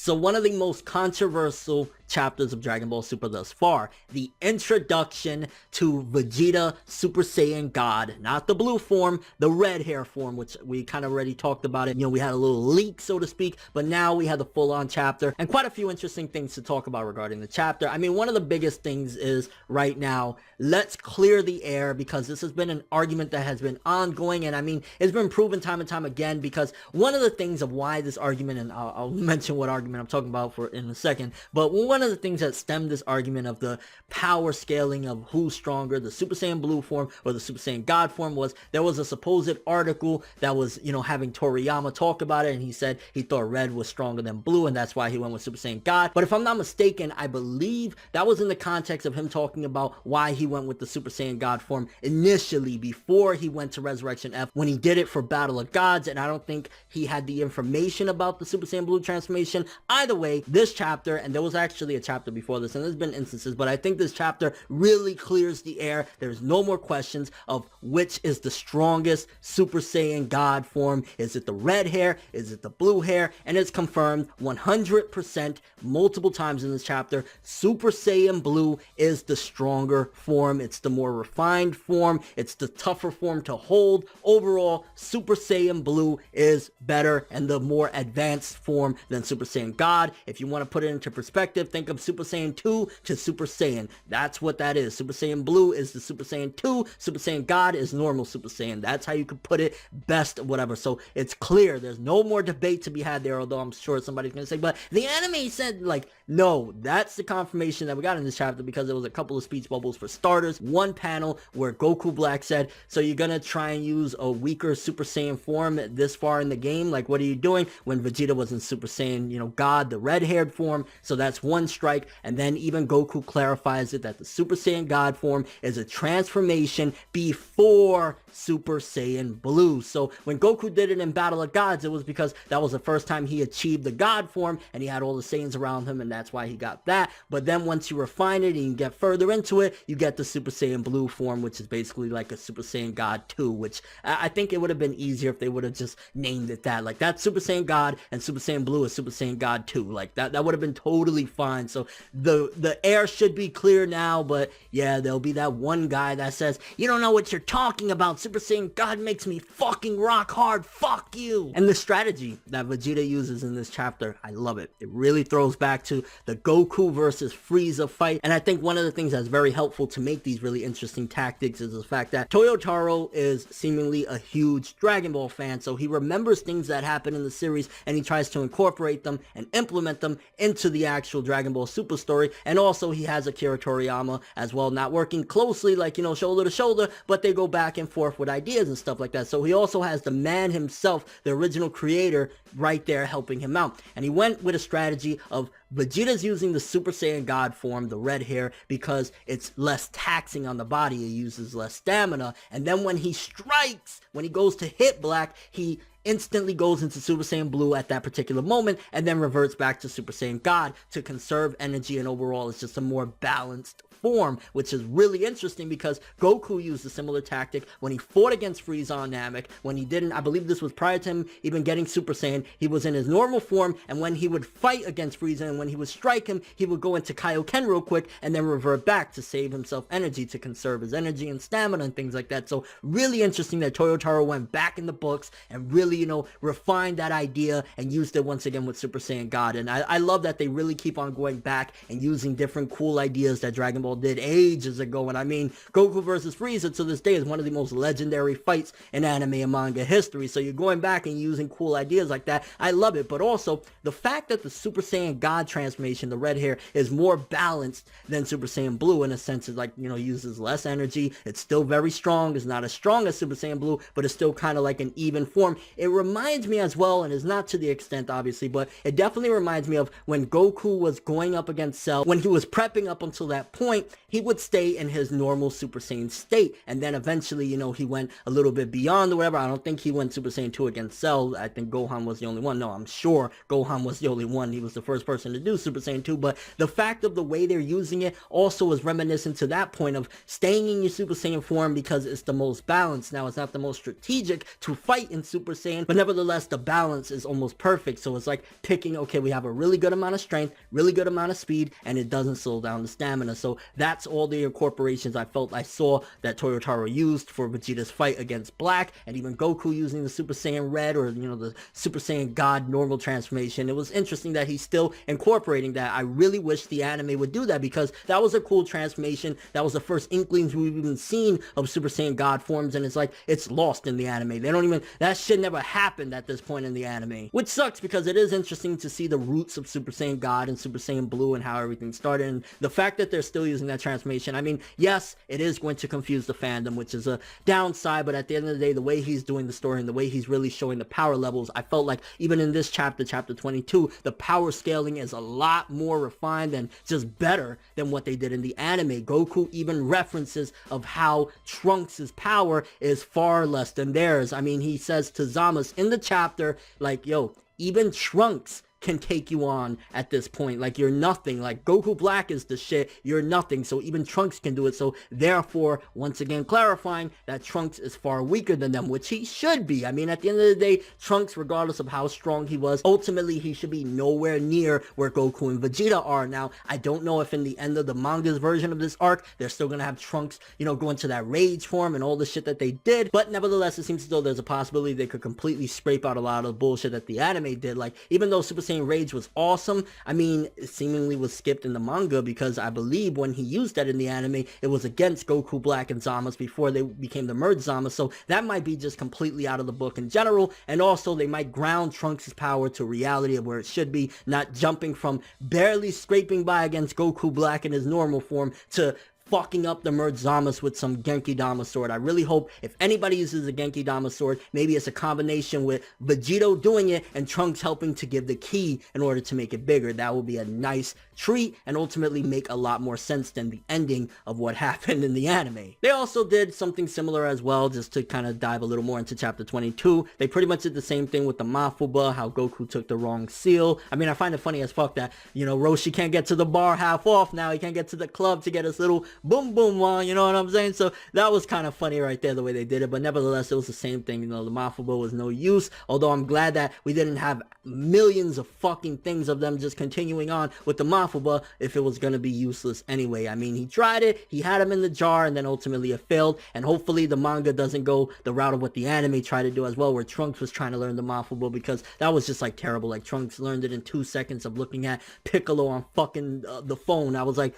So one of the most controversial chapters of Dragon Ball Super thus far, the introduction to Vegeta Super Saiyan God, not the blue form, the red hair form, which we kind of already talked about it. You know, we had a little leak, so to speak, but now we had the full-on chapter, and quite a few interesting things to talk about regarding the chapter. I mean, one of the biggest things is right now, let's clear the air, because this has been an argument that has been ongoing, and I mean, it's been proven time and time again, because one of the things of why this argument, and I'll mention what argument I'm talking about for in a second, but one of the things that stemmed this argument of the power scaling of who's stronger, the Super Saiyan Blue form or the Super Saiyan God form, was there was a supposed article that was, you know, having Toriyama talk about it, and he said he thought red was stronger than blue, and that's why he went with Super Saiyan God. But if I'm not mistaken, I believe that was in the context of him talking about why he went with the Super Saiyan God form initially, before he went to Resurrection F, when he did it for Battle of Gods, and I don't think he had the information about the Super Saiyan Blue transformation. Either way, this chapter, and there was actually a chapter before this, and there's been instances, but I think this chapter really clears the air. There's no more questions of which is the strongest Super Saiyan God form. Is it the red hair? Is it the blue hair? And it's confirmed 100% multiple times in this chapter. Super Saiyan Blue is the stronger form. It's the more refined form. It's the tougher form to hold. Overall, Super Saiyan Blue is better and the more advanced form than Super Saiyan God. If you want to put it into perspective, think of Super Saiyan 2 to Super Saiyan. That's what that is. Super Saiyan Blue is the Super Saiyan 2. Super Saiyan God is normal Super Saiyan. That's how you could put it best, whatever. So it's clear. There's no more debate to be had there, although I'm sure somebody's going to say, but the anime said, like, no, that's the confirmation that we got in this chapter, because there was a couple of speech bubbles for starters. One panel where Goku Black said, so you're going to try and use a weaker Super Saiyan form this far in the game? Like, what are you doing? When Vegeta was in Super Saiyan, you know, God, the red-haired form. So that's one strike. And then even Goku clarifies it that the Super Saiyan God form is a transformation before Super Saiyan Blue. So when Goku did it in Battle of Gods, it was because that was the first time he achieved the God form, and he had all the Saiyans around him, and that's why he got that. But then once you refine it and you get further into it, you get the Super Saiyan Blue form, which is basically like a Super Saiyan God 2, which I think it would have been easier if they would have just named it that. Like, that's Super Saiyan God, and Super Saiyan Blue is Super Saiyan God 2. Like, that would have been totally fine. So the air should be clear now, but yeah, there'll be that one guy that says, you don't know what you're talking about. Super Saiyan God makes me fucking rock hard. Fuck you. And the strategy that Vegeta uses in this chapter, I love it. It really throws back to the Goku versus Frieza fight. And I think one of the things that's very helpful to make these really interesting tactics is the fact that Toyotaro is seemingly a huge Dragon Ball fan. So he remembers things that happen in the series, and he tries to incorporate them and implement them into the actual Dragon Ball Super story. And also he has Akira Toriyama as well, not working closely, like, you know, shoulder to shoulder, but they go back and forth with ideas and stuff like that. So he also has the man himself, the original creator, right there helping him out. And he went with a strategy of Vegeta's using the Super Saiyan God form, the red hair, because it's less taxing on the body. It uses less stamina. And then when he strikes, when he goes to hit Black, he instantly goes into Super Saiyan Blue at that particular moment, and then reverts back to Super Saiyan God to conserve energy, and overall it's just a more balanced form, which is really interesting because Goku used a similar tactic when he fought against Frieza on Namek. When he didn't, I believe this was prior to him even getting Super Saiyan, he was in his normal form, and when he would fight against Frieza and when he would strike him, he would go into Kaioken real quick and then revert back to save himself energy, to conserve his energy and stamina and things like that. So really interesting that Toyotaro went back in the books and really, you know, refined that idea and used it once again with Super Saiyan God. And I love that they really keep on going back and using different cool ideas that Dragon Ball did ages ago. And I mean, Goku versus Frieza to this day is one of the most legendary fights in anime and manga history. So you're going back and using cool ideas like that. I love it. But also the fact that the Super Saiyan God transformation, the red hair, is more balanced than Super Saiyan Blue in a sense. It's like, you know, uses less energy. It's still very strong. It's not as strong as Super Saiyan Blue, but it's still kind of like an even form. It reminds me as well, and is not to the extent obviously, but it definitely reminds me of when Goku was going up against Cell, when he was prepping up until that point point, he would stay in his normal Super Saiyan state. And then eventually, you know, he went a little bit beyond or whatever. I don't think he went Super Saiyan 2 against Cell. I think Gohan was the only one. No, I'm sure Gohan was the only one. He was the first person to do Super Saiyan 2. But the fact of the way they're using it also was reminiscent to that point of staying in your Super Saiyan form because it's the most balanced. Now, it's not the most strategic to fight in Super Saiyan, but nevertheless, the balance is almost perfect. So it's like picking, okay, we have a really good amount of strength, really good amount of speed, and it doesn't slow down the stamina. So that's all the incorporations I felt I saw that Toyotaro used for Vegeta's fight against Black, and even Goku using the Super Saiyan Red, or, you know, the Super Saiyan God normal transformation. It was interesting that he's still incorporating that. I really wish the anime would do that, because that was a cool transformation. That was the first inklings we've even seen of Super Saiyan God forms, and it's like, it's lost in the anime. They don't even, that shit never happened at this point in the anime, which sucks, because it is interesting to see the roots of Super Saiyan God and Super Saiyan Blue and how everything started, and the fact that they're still using that transformation. I mean, yes, it is going to confuse the fandom, which is a downside, but at the end of the day, the way he's doing the story and the way he's really showing the power levels, I felt like even in this chapter, chapter 22, the power scaling is a lot more refined and just better than what they did in the anime. Goku even references of how Trunks' power is far less than theirs. I mean, he says to Zamasu in the chapter, like, yo, even Trunks can take you on at this point. Like, you're nothing. Like, Goku Black is the shit. You're nothing. So even Trunks can do it. So therefore, once again clarifying that Trunks is far weaker than them, which he should be. I mean, at the end of the day, Trunks, regardless of how strong he was, ultimately he should be nowhere near where Goku and Vegeta are. Now, I don't know if in the end of the manga's version of this arc, they're still gonna have Trunks, you know, go into that rage form and all the shit that they did. But nevertheless, it seems as though there's a possibility they could completely scrape out a lot of the bullshit that the anime did. Like, even though Super Saiyan Rage was awesome, I mean, it seemingly was skipped in the manga, because I believe when he used that in the anime, it was against Goku Black and Zamasu before they became the merged Zamasu. So that might be just completely out of the book in general. And also, they might ground Trunks' power to reality of where it should be, not jumping from barely scraping by against Goku Black in his normal form to fucking up the merged Zamasu with some Genki Dama sword. I really hope if anybody uses a Genki Dama sword, maybe it's a combination with Vegito doing it and Trunks helping to give the key in order to make it bigger. That will be a nice treat and ultimately make a lot more sense than the ending of what happened in the anime. They also did something similar as well, just to kind of dive a little more into chapter 22. They pretty much did the same thing with the Mafuba, how Goku took the wrong seal. I mean, I find it funny as fuck that, you know, Roshi can't get to the bar half off now. He can't get to the club to get his little boom boom on, you know what I'm saying? So that was kind of funny right there, the way they did it. But nevertheless, it was the same thing. You know, the Mafuba was no use, although I'm glad that we didn't have millions of fucking things of them just continuing on with the Mafuba if it was going to be useless anyway. I mean, he tried it, he had him in the jar, and then ultimately it failed. And hopefully the manga doesn't go the route of what the anime tried to do as well, where Trunks was trying to learn the Mafuba, because that was just like terrible. Like, Trunks learned it in 2 seconds of looking at Piccolo on fucking the phone. I was like,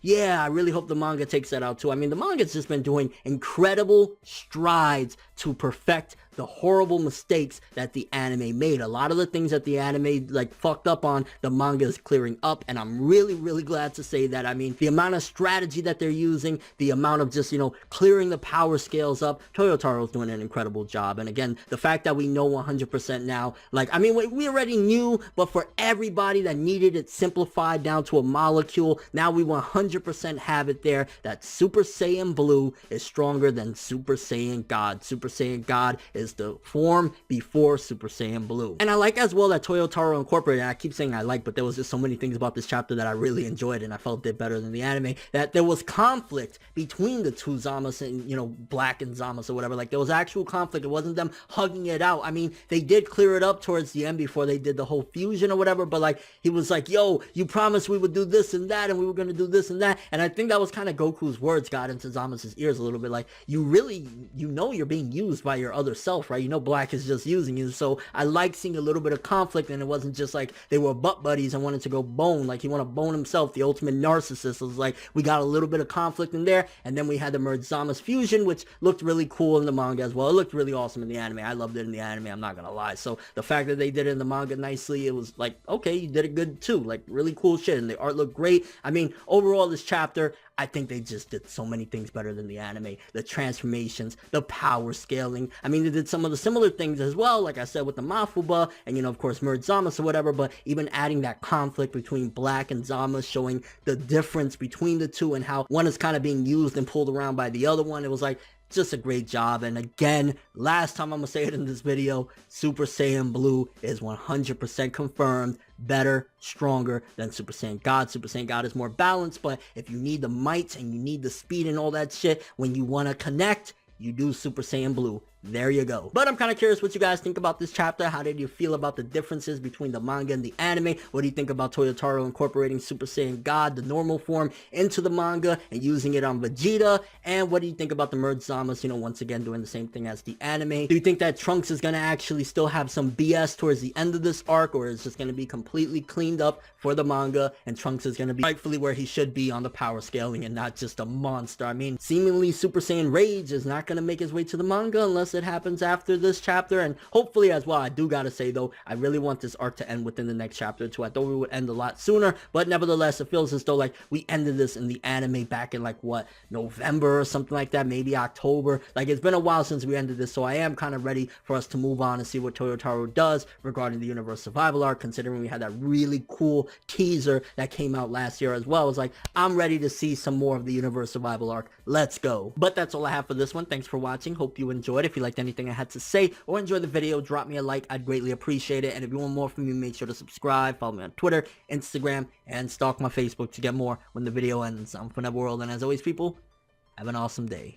yeah, I really hope the manga takes that out too. I mean, the manga's just been doing incredible strides to perfect the horrible mistakes that the anime made. A lot of the things that the anime like fucked up on, the manga is clearing up, and I'm really, really glad to say that. I mean, the amount of strategy that they're using, the amount of just, you know, clearing the power scales up, Toyotaro's doing an incredible job. And again, the fact that we know 100% now, like, I mean, we already knew, but for everybody that needed it simplified down to a molecule, now we 100% have it there, that Super Saiyan Blue is stronger than Super Saiyan God. Super Saiyan God is the form before Super Saiyan Blue. And I like as well that Toyotaro incorporated, and I keep saying I like, but there was just so many things about this chapter that I really enjoyed and I felt did better than the anime, that there was conflict between the two Zamasu and, you know, Black and Zamasu or whatever. Like, there was actual conflict. It wasn't them hugging it out. I mean, they did clear it up towards the end before they did the whole fusion or whatever, but like, he was like, yo, you promised we would do this and that, and we were going to do this and that. And I think that was kind of Goku's words got into Zamasu's ears a little bit. Like, you really, you know, you're being used by your other self, right? You know Black is just using you. So I like seeing a little bit of conflict, and it wasn't just like they were butt buddies and wanted to go bone. Like, he wanted to bone himself, the ultimate narcissist. It was like, we got a little bit of conflict in there, and then we had the merged Zamasu fusion, which looked really cool in the manga as well. It looked really awesome in the anime. I loved it in the anime, I'm not gonna lie. So the fact that they did it in the manga nicely, it was like, okay, you did it good too. Like, really cool shit, and the art looked great. I mean, overall, this chapter, I think they just did so many things better than the anime. The transformations, the power scaling. I mean, they did some of the similar things as well, like I said, with the Mafuba, and, you know, of course, merge Zamas or whatever, but even adding that conflict between Black and Zama, showing the difference between the two and how one is kind of being used and pulled around by the other one. It was like, just a great job. And again, last time I'm gonna say it in this video, Super Saiyan Blue is 100% confirmed better, stronger than Super Saiyan God. Super Saiyan God is more balanced, but if you need the might and you need the speed and all that shit when you want to connect, you do Super Saiyan Blue. There you go. But I'm kind of curious what you guys think about this chapter. How did you feel about the differences between the manga and the anime? What do you think about Toyotaro incorporating Super Saiyan God, the normal form, into the manga and using it on Vegeta? And what do you think about the merged Zamas, you know, once again doing the same thing as the anime? Do you think that Trunks is going to actually still have some BS towards the end of this arc, or is just going to be completely cleaned up for the manga and Trunks is going to be rightfully where he should be on the power scaling and not just a monster? I mean, seemingly Super Saiyan Rage is not going to make his way to the manga unless it happens after this chapter, and hopefully as well. I do gotta say though, I really want this arc to end within the next chapter too. I thought we would end a lot sooner, but nevertheless, it feels as though like we ended this in the anime back in like what, November or something like that, maybe October. Like, it's been a while since we ended this, so I am kind of ready for us to move on and see what Toyotaro does regarding the Universe Survival arc, considering we had that really cool teaser that came out last year as well. It's like, I'm ready to see some more of the Universe Survival arc. Let's go. But that's all I have for this one. Thanks for watching. Hope you enjoyed. If you liked anything I had to say or enjoy the video, drop me a like. I'd greatly appreciate it. And if you want more from me, make sure to subscribe, follow me on Twitter, Instagram, and stalk my Facebook to get more when the video ends. I'm ForneverWorld, and as always, people, have an awesome day.